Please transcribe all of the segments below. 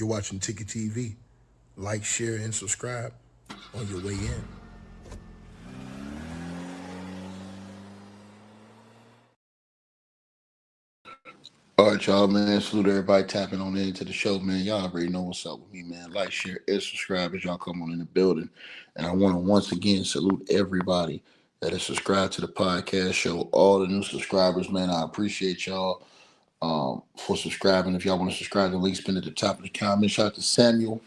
You're watching Ticket TV. Like, share, and subscribe on your way in. All right, y'all, man. Salute everybody tapping on into the show, man. Y'all already know what's up with me, man. Like, share, and subscribe as y'all come on in the building. And I want to once again salute everybody that is subscribed to the podcast show. All the new subscribers, man. I appreciate y'all for subscribing. If y'all want to subscribe, the link's been at the top of the comment. Shout out to Samuel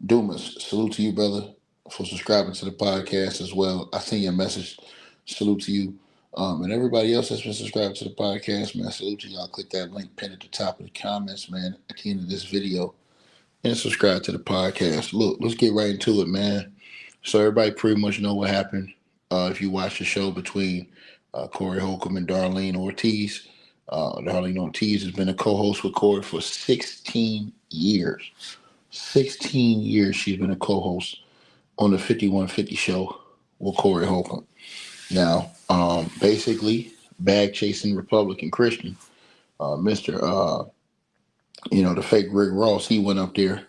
Dumas. Salute to you, brother, for subscribing to the podcast as well. I seen your message. Salute to you. And everybody else that's been subscribed to the podcast, man, salute to y'all. Click that link pinned at the top of the comments, man, at the end of this video, and subscribe to the podcast. Look, let's get right into it, man. So everybody pretty much know what happened. If you watch the show between Corey Holcomb and Darlene Ortiz, Darlene Ortiz has been a co-host with Corey for 16 years. 16 years she's been a co-host on the 5150 show with Corey Holcomb. Now, basically, bag chasing Republican Christian, Mr. The fake Rick Ross, he went up there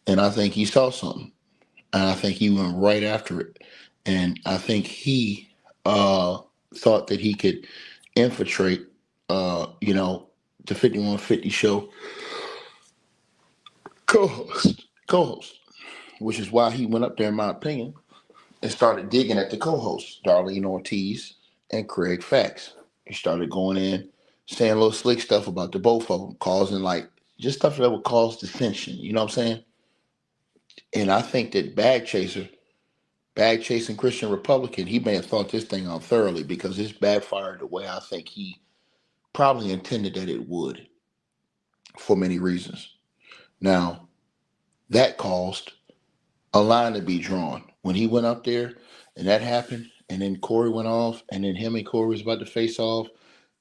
and I think he saw something. And I think he went right after it. And I think he thought that he could infiltrate, the 5150 show co-host, which is why he went up there, in my opinion, and started digging at the co-hosts, Darlene Ortiz and Craig Fax. He started going in, saying a little slick stuff about the both of them, causing like just stuff that would cause dissension. You know what I'm saying? And I think that bag chasing Christian Republican, he may have thought this thing out thoroughly because this backfired the way I think he probably intended that it would for many reasons. Now, that caused a line to be drawn. When he went up there and that happened, and then Corey went off, and then him and Corey was about to face off,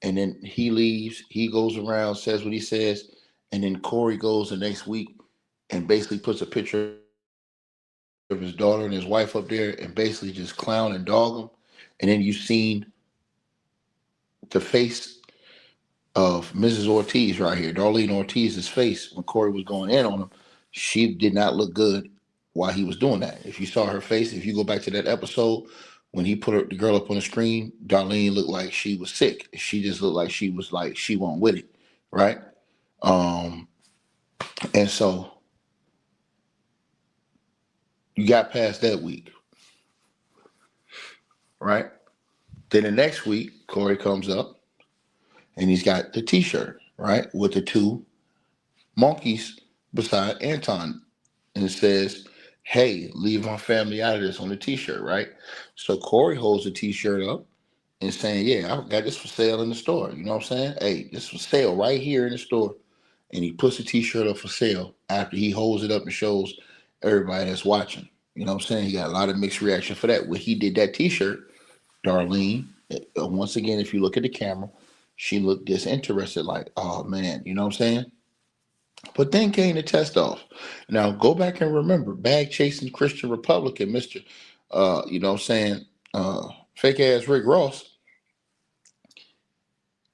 and then he leaves, he goes around, says what he says, and then Corey goes the next week and basically puts a picture of his daughter and his wife up there and basically just clown and dog him. And then you've seen the face of Mrs. Ortiz right here, Darlene Ortiz's face when Corey was going in on him. She did not look good while he was doing that. If you saw her face, if you go back to that episode when he put the girl up on the screen, Darlene looked like she was sick. She just looked like she was like she wasn't with it, right? Um, and so you got past that week, right? Then the next week, Corey comes up and he's got the T-shirt, right, with the two monkeys beside Anton, and it says, "Hey, leave my family out of this" on the T-shirt, right? So Corey holds the T-shirt up and saying, "Yeah, I got this for sale in the store." You know what I'm saying? Hey, this for sale right here in the store. And he puts the T-shirt up for sale after he holds it up and shows everybody that's watching. You know what I'm saying? He got a lot of mixed reaction for that. When he did that T-shirt, Darlene, once again, if you look at the camera, she looked disinterested, like, "Oh man," you know what I'm saying? But then came the test off. Now go back and remember, bag chasing Christian Republican, Mister, you know what I'm saying, fake ass Rick Ross.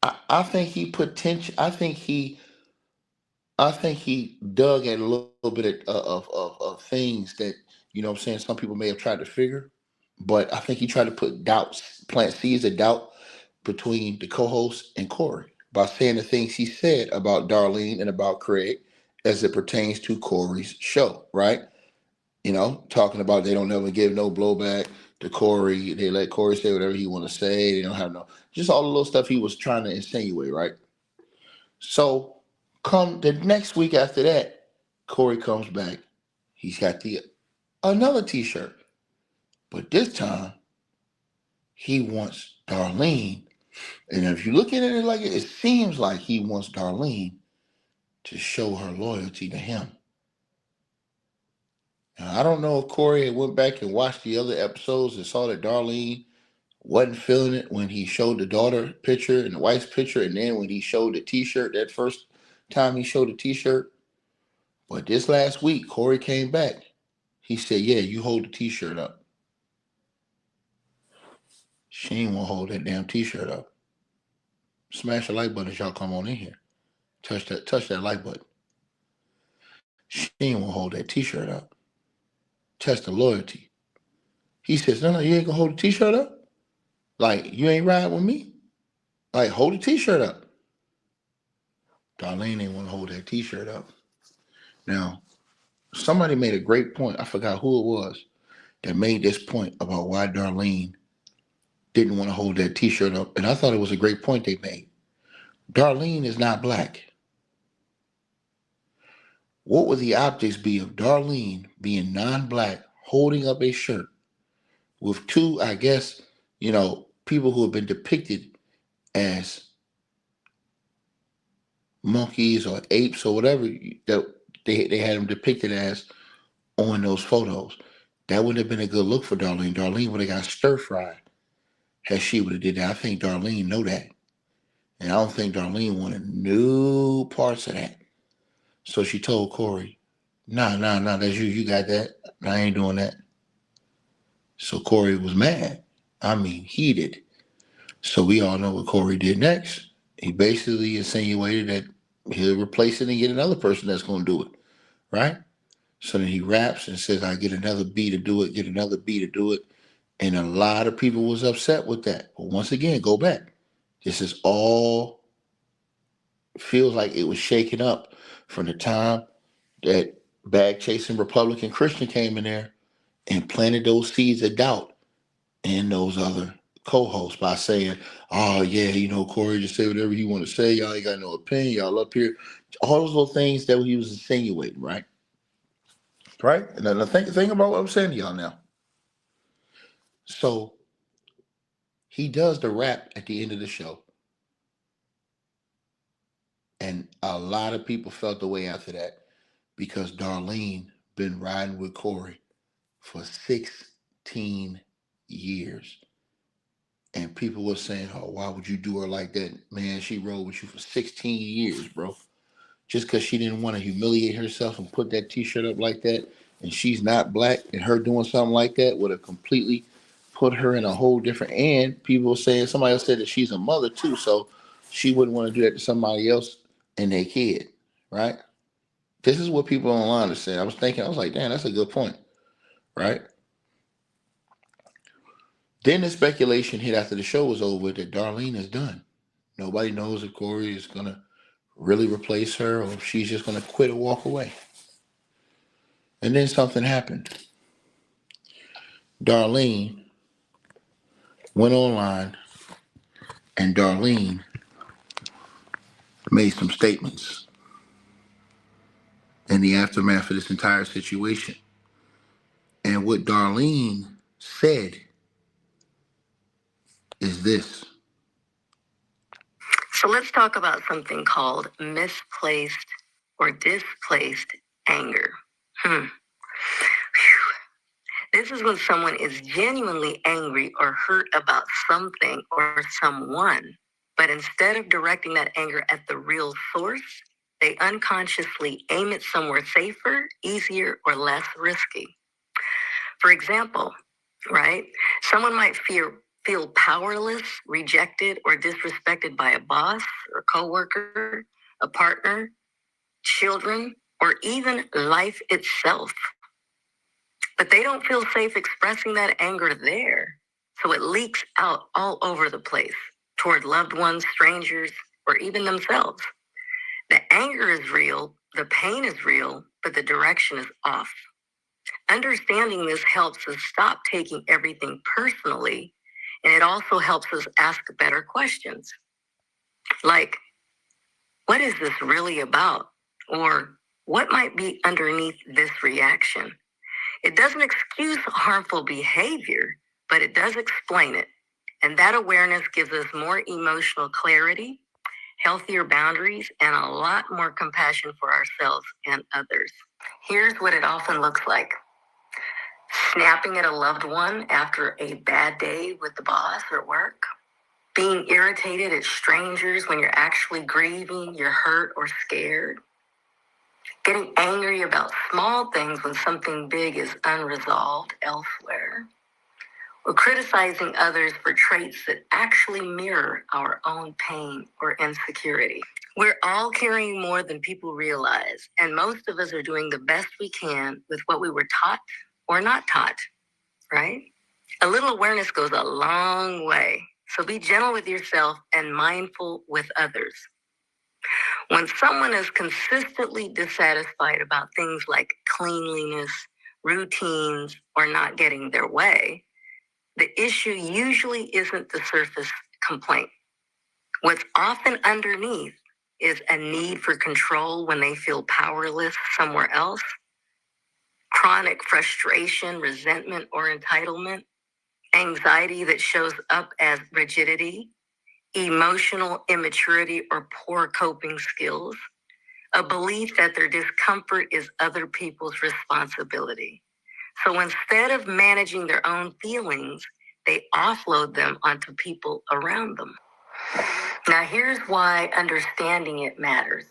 I think he put tension. I think he dug at a little bit of things that, you know what I'm saying, some people may have tried to figure, but I think he tried to put doubts, plant seeds of doubt between the co-host and Corey by saying the things he said about Darlene and about Craig as it pertains to Corey's show, right? You know, talking about they don't never give no blowback to Corey. They let Corey say whatever he want to say. They don't have no, just all the little stuff he was trying to insinuate, right? So come the next week after that, Corey comes back. He's got the another T-shirt, but this time he wants Darlene. And if you look at it like it seems like he wants Darlene to show her loyalty to him. Now, I don't know if Corey had went back and watched the other episodes and saw that Darlene wasn't feeling it when he showed the daughter picture and the wife's picture, and then when he showed the T-shirt that first time he showed the T-shirt. But this last week, Corey came back. He said, "Yeah, you hold the T-shirt up." She ain't want to hold that damn T-shirt up. Smash the like button as y'all come on in here. touch that like button. She ain't want to hold that t-shirt up. Test the loyalty. He says, no, you ain't gonna hold the t-shirt up? Like, you ain't riding with me? Like, hold the t-shirt up. Darlene ain't want to hold that t-shirt up. Now, somebody made a great point. I forgot who it was that made this point about why Darlene didn't want to hold that t-shirt up. And I thought it was a great point they made. Darlene is not black. What would the optics be of Darlene being non-black, holding up a shirt with two, I guess, people who have been depicted as monkeys or apes or whatever that they had them depicted as on those photos? That wouldn't have been a good look for Darlene. Darlene would have got stir-fried had she would have did that. I think Darlene know that. And I don't think Darlene wanted no parts of that. So she told Corey, nah, that's you. You got that. I ain't doing that. So Corey was mad. I mean, heated. So we all know what Corey did next. He basically insinuated that he'll replace it and get another person that's going to do it. Right? So then he raps and says, I get another B to do it, get another B to do it. And a lot of people was upset with that. But once again, go back. This is all feels like it was shaken up from the time that bag chasing Republican Christian came in there and planted those seeds of doubt in those other co-hosts by saying, oh yeah, Corey just say whatever he want to say. Y'all ain't got no opinion. Y'all up here. All those little things that he was insinuating, right? Right? And then think about what I'm saying to y'all now. So he does the rap at the end of the show. And a lot of people felt the way after that because Darlene been riding with Corey for 16 years. And people were saying, oh, why would you do her like that? Man, she rode with you for 16 years, bro. Just because she didn't want to humiliate herself and put that t-shirt up like that, and she's not black, and her doing something like that would have completely put her in a whole different, and people were saying, somebody else said that she's a mother too, so she wouldn't want to do that to somebody else and their kid, right? This is what people online are saying. I was like, damn, that's a good point, right? Then the speculation hit after the show was over that Darlene is done. Nobody knows if Corey is going to really replace her or if she's just going to quit or walk away. And then something happened. Darlene went online and Darlene made some statements in the aftermath of this entire situation. And what Darlene said is this. So let's talk about something called misplaced or displaced anger. This is when someone is genuinely angry or hurt about something or someone, but instead of directing that anger at the real source, they unconsciously aim it somewhere safer, easier, or less risky. For example, right? Someone might feel powerless, rejected, or disrespected by a boss or coworker, a partner, children, or even life itself. But they don't feel safe expressing that anger there. So it leaks out all over the place toward loved ones, strangers, or even themselves. The anger is real, the pain is real, but the direction is off. Understanding this helps us stop taking everything personally, and it also helps us ask better questions. Like, what is this really about? Or what might be underneath this reaction? It doesn't excuse harmful behavior, but it does explain it. And that awareness gives us more emotional clarity, healthier boundaries, and a lot more compassion for ourselves and others. Here's what it often looks like. Snapping at a loved one after a bad day with the boss or work. Being irritated at strangers when you're actually grieving, you're hurt or scared. Getting angry about small things when something big is unresolved elsewhere. Or criticizing others for traits that actually mirror our own pain or insecurity. We're all carrying more than people realize, and most of us are doing the best we can with what we were taught or not taught, right? A little awareness goes a long way. So be gentle with yourself and mindful with others. When someone is consistently dissatisfied about things like cleanliness, routines, or not getting their way, the issue usually isn't the surface complaint. What's often underneath is a need for control when they feel powerless somewhere else, chronic frustration, resentment, or entitlement, anxiety that shows up as rigidity, emotional immaturity or poor coping skills, a belief that their discomfort is other people's responsibility. So instead of managing their own feelings, they offload them onto people around them. Now, here's why understanding it matters.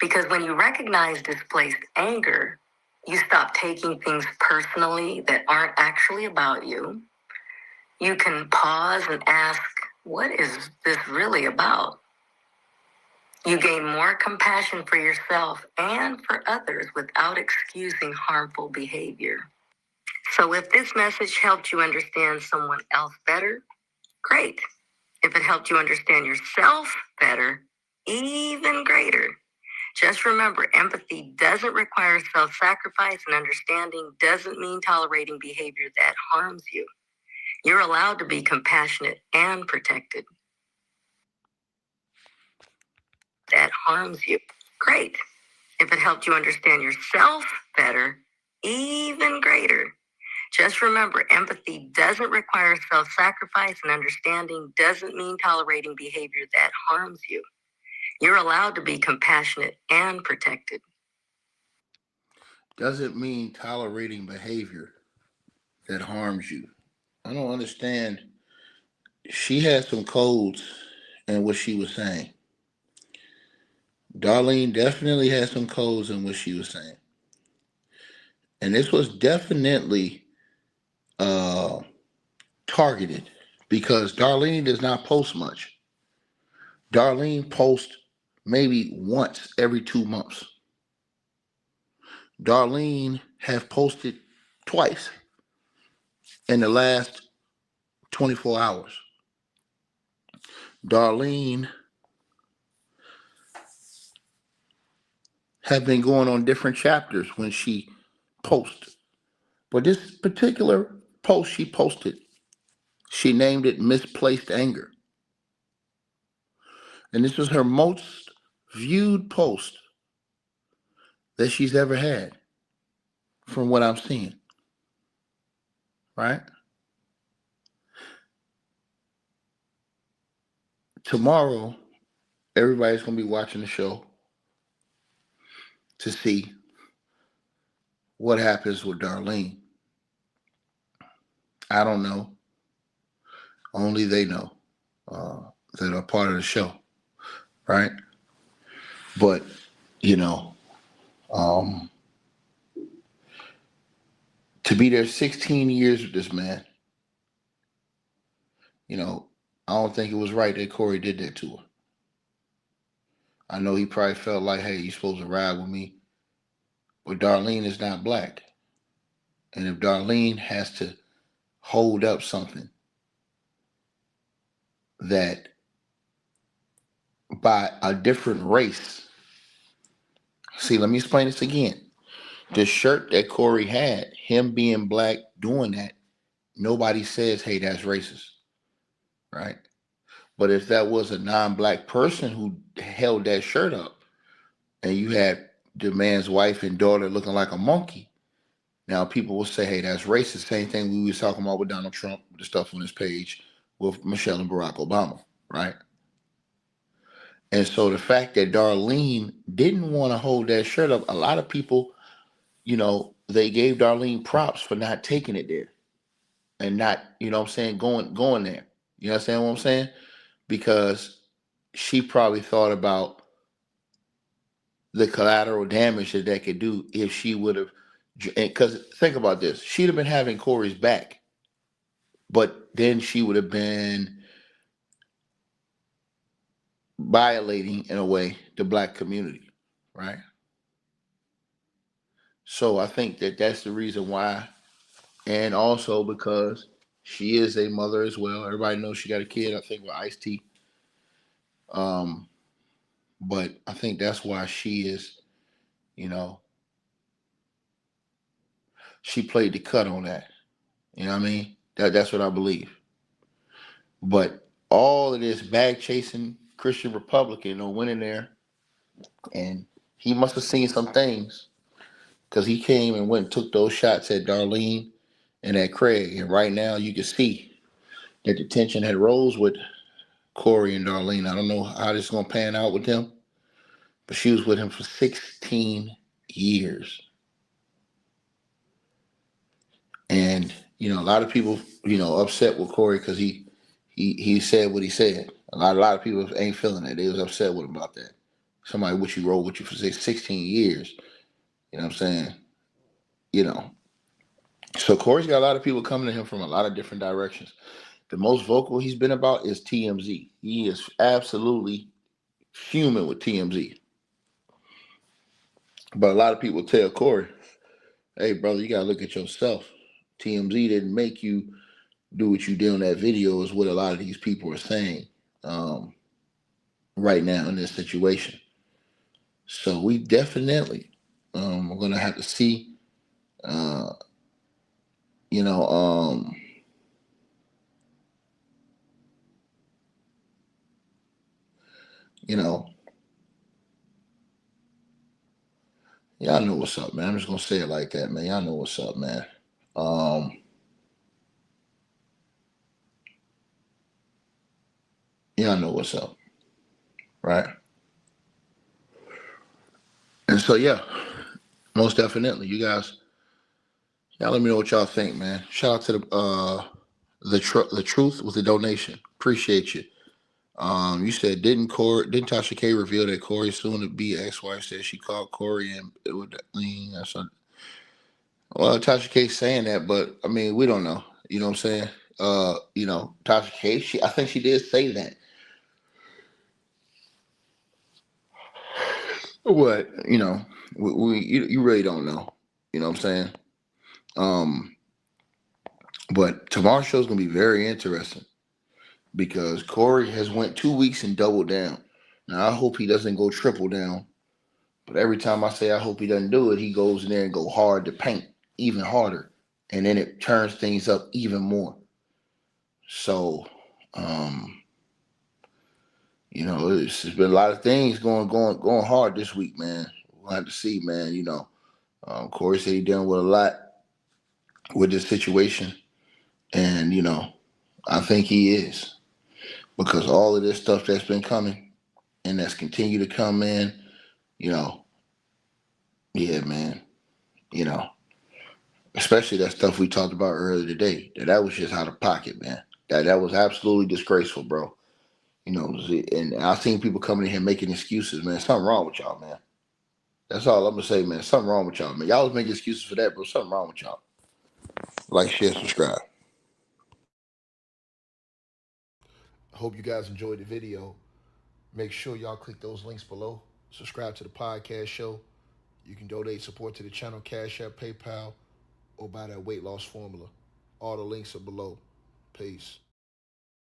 Because when you recognize displaced anger, you stop taking things personally that aren't actually about you. You can pause and ask, what is this really about? You gain more compassion for yourself and for others without excusing harmful behavior. So if this message helped you understand someone else better, great. If it helped you understand yourself better, even greater. Just remember, empathy doesn't require self-sacrifice, and understanding doesn't mean tolerating behavior that harms you. You're allowed to be compassionate and protected. That harms you. Great. If it helped you understand yourself better, even greater. Just remember, empathy doesn't require self-sacrifice, and understanding doesn't mean tolerating behavior that harms you. You're allowed to be compassionate and protected. Doesn't mean tolerating behavior that harms you. I don't understand. She had some codes in what she was saying. Darlene definitely had some codes in what she was saying. And this was definitely uh, targeted because Darlene does not post much. Darlene posts maybe once every 2 months. Darlene have posted twice in the last 24 hours. Darlene have been going on different chapters when she posts. But this particular post she posted, she named it Misplaced Anger. And this was her most viewed post that she's ever had from what I'm seeing. Right? Tomorrow, everybody's going to be watching the show to see what happens with Darlene. I don't know. Only they know that are part of the show. Right? But, you know, to be there 16 years with this man, you know, I don't think it was right that Corey did that to her. I know he probably felt like, hey, you're supposed to ride with me. But Darlene is not black. And if Darlene has to hold up something that by a different race, see, let me explain this again. The shirt that Corey had, him being black doing that, nobody says, hey, that's racist. Right? But if that was a non-black person who held that shirt up and you had the man's wife and daughter looking like a monkey, now people will say, hey, that's racist. Same thing we was talking about with Donald Trump, the stuff on his page with Michelle and Barack Obama, right? And so the fact that Darlene didn't want to hold that shirt up, a lot of people, you know, they gave Darlene props for not taking it there and not, you know what I'm saying, going there. You understand what I'm saying? Because she probably thought about the collateral damage that that could do if she would have, because think about this, she'd have been having Corey's back but then she would have been violating, in a way, the black community, right? So I think that that's the reason why, and also because she is a mother as well. Everybody knows she got a kid, I think, with Ice-T. But I think that's why she is, you know, she played the cut on that. You know what I mean? That's what I believe. But all of this bag chasing Christian Republican went in there, and he must have seen some things because he came and went and took those shots at Darlene and at Craig. And right now you can see that the tension had rose with Corey and Darlene. I don't know how this is gonna pan out with them, but she was with him for 16 years. And a lot of people, upset with Corey because he said what he said. A lot of people ain't feeling it. They was upset with him about that. Somebody with you rolled with you for 16 years. You know what I'm saying? You know. So Corey's got a lot of people coming to him from a lot of different directions. The most vocal he's been about is TMZ. He is absolutely fuming with TMZ. But a lot of people tell Corey, hey, brother, you got to look at yourself. TMZ didn't make you do what you did on that video, is what a lot of these people are saying right now in this situation. So we definitely are going to have to see, you know, y'all know what's up, man. I'm just going to say it like that, man. Y'all know what's up, man. Y'all know what's up, right? And so, yeah, most definitely. You guys, y'all let me know what y'all think, man. Shout out to the truth with the donation. Appreciate you. You said didn't Tasha K reveal that Corey's soon to be ex-wife said she called Corey and it would lean or something? Well, Tasha K saying that, but I mean we don't know. You know what I'm saying? Tasha K, I think she did say that. What you really don't know. You know what I'm saying? But tomorrow's show is gonna be very interesting because Corey has went 2 weeks and doubled down. Now I hope he doesn't go triple down. But every time I say I hope he doesn't do it, he goes in there and go hard to paint even harder, and then it turns things up even more. So, it's been a lot of things going hard this week, man. We'll have to see, man. Corey said he dealing with a lot with this situation, and I think he is because all of this stuff that's been coming and that's continued to come in, yeah, man, especially that stuff we talked about earlier today. That was just out of pocket, man. That was absolutely disgraceful, bro. And I've seen people coming in here making excuses, man. Something wrong with y'all, man. That's all I'm gonna say, man. Something wrong with y'all, man. Y'all was making excuses for that, bro. Something wrong with y'all. Like, share, subscribe. Hope you guys enjoyed the video. Make sure y'all click those links below. Subscribe to the podcast show. You can donate support to the channel, Cash App, PayPal, or buy that weight loss formula. All the links are below. Peace.